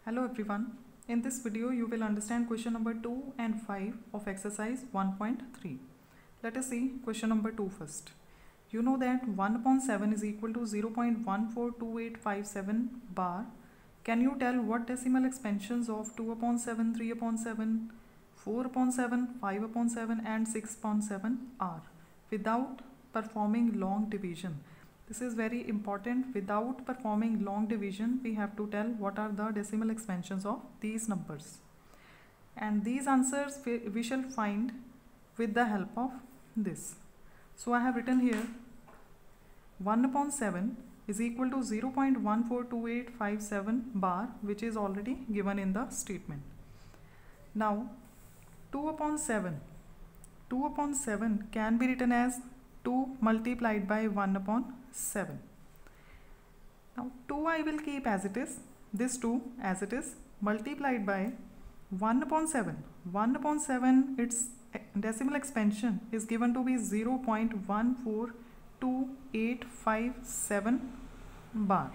Hello everyone. In this video you will understand question number 2 and 5 of exercise 1.3. Let us see question number 2 first. You know that 1 upon 7 is equal to 0.142857 bar. Can you tell what decimal expansions of 2 upon 7, 3 upon 7, 4 upon 7, 5 upon 7 and 6 upon 7 are without performing long division? This is very important. Without performing long division, we have to tell what are the decimal expansions of these numbers. And these answers we shall find with the help of this. So I have written here 1 upon 7 is equal to 0.142857 bar, which is already given in the statement. Now 2 upon 7 can be written as 2 multiplied by 1 upon 7. Now 2 I will keep as it is, this 2 as it is, multiplied by 1 upon 7. 1 upon 7, its decimal expansion is given to be 0.142857 bar.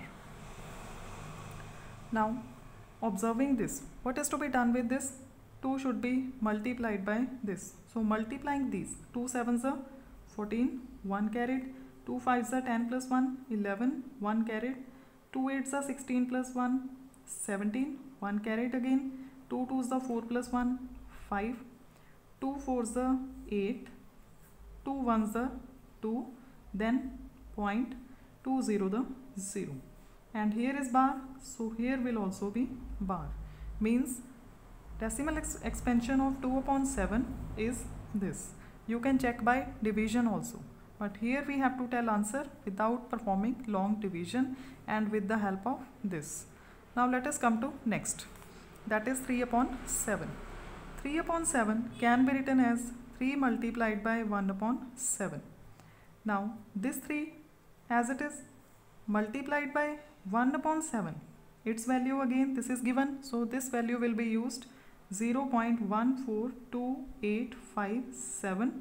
Now observing this, what is to be done with this? 2 should be multiplied by this. So multiplying these, 2 7s are 14, 1 carried, 2 5s are 10 plus 1, 11, 1 carried, 2 8s are 16 plus 1, 17, 1 carried again, 2 2s are 4 plus 1, 5, 2 4s are 8, 2 1s are 2, then 0.20 the 0. And here is bar, so here will also be bar. Means decimal expansion of 2 upon 7 is this. You can check by division also. But here we have to tell answer without performing long division and with the help of this. Now let us come to next. That is 3 upon 7. 3 upon 7 can be written as 3 multiplied by 1 upon 7. Now this 3 as it is multiplied by 1 upon 7. Its value again this is given. So this value will be used 0.142857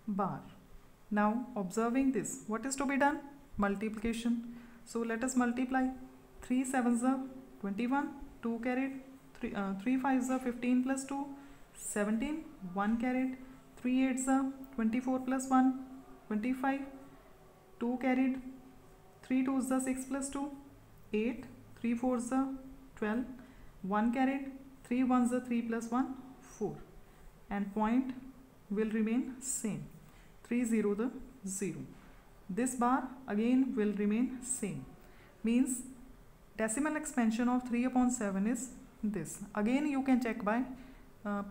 bar. Now observing this, what is to be done? Multiplication. So let us multiply. 3 7s are 21, 2 carried, 3 5s are 15 plus 2, 17, 1 carried, 3 8s are 24 plus 1, 25, 2 carried, 3 2s are 6 plus 2, 8, 3 4s are 12, 1 carried, 3 1s are 3 plus 1, 4, and point will remain same. 3 0 the 0. This bar again will remain same. Means decimal expansion of 3 upon 7 is this. Again you can check by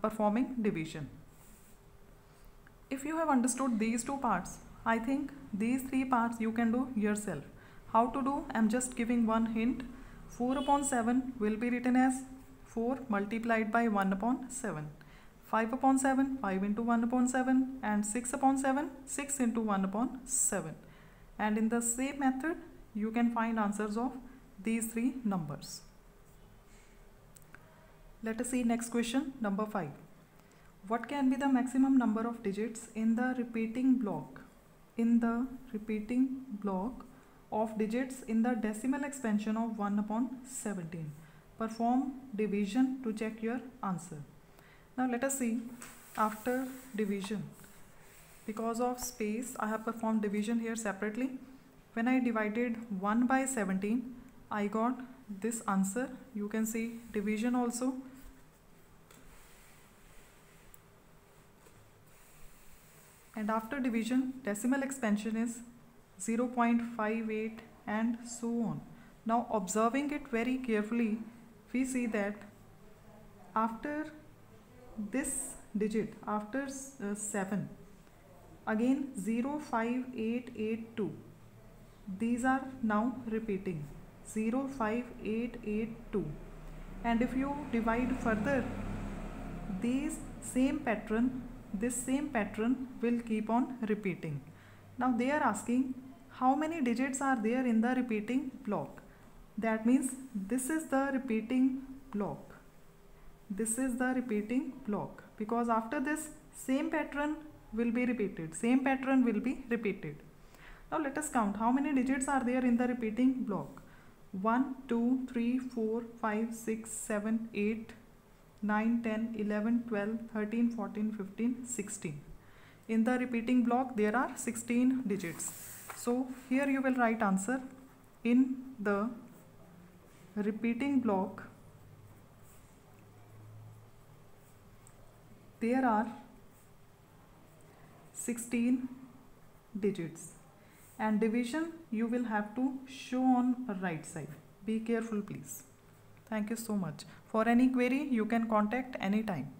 performing division. If you have understood these two parts, I think these three parts you can do yourself. How to do? I am just giving one hint. 4 upon 7 will be written as 4 multiplied by 1 upon 7. 5 upon 7, 5 into 1 upon 7, and 6 upon 7, 6 into 1 upon 7. And in the same method, you can find answers of these three numbers. Let us see next question, number 5. What can be the maximum number of digits in the repeating block? In the repeating block of digits in the decimal expansion of 1 upon 17. Perform division to check your answer. Now let us see after division. Because of space, I have performed division here separately. When I divided 1 by 17, I got this answer. You can see division also. And after division, decimal expansion is 0.58 and so on. Now observing it very carefully, we see that after this digit, after 7, again 05882, these are now repeating 05882, and if you divide further, this same pattern will keep on repeating. Now they are asking how many digits are there in the repeating block. That means this is the repeating block. This is the repeating block, because after this same pattern will be repeated. Now let us count how many digits are there in the repeating block. 1 2 3 4 5 6 7 8 9 10 11 12 13 14 15 16. In the repeating block there are 16 digits. So here you will write answer. In the repeating block there are 16 digits, and division you will have to show on right side. Be careful please. Thank you so much. For any query you can contact anytime.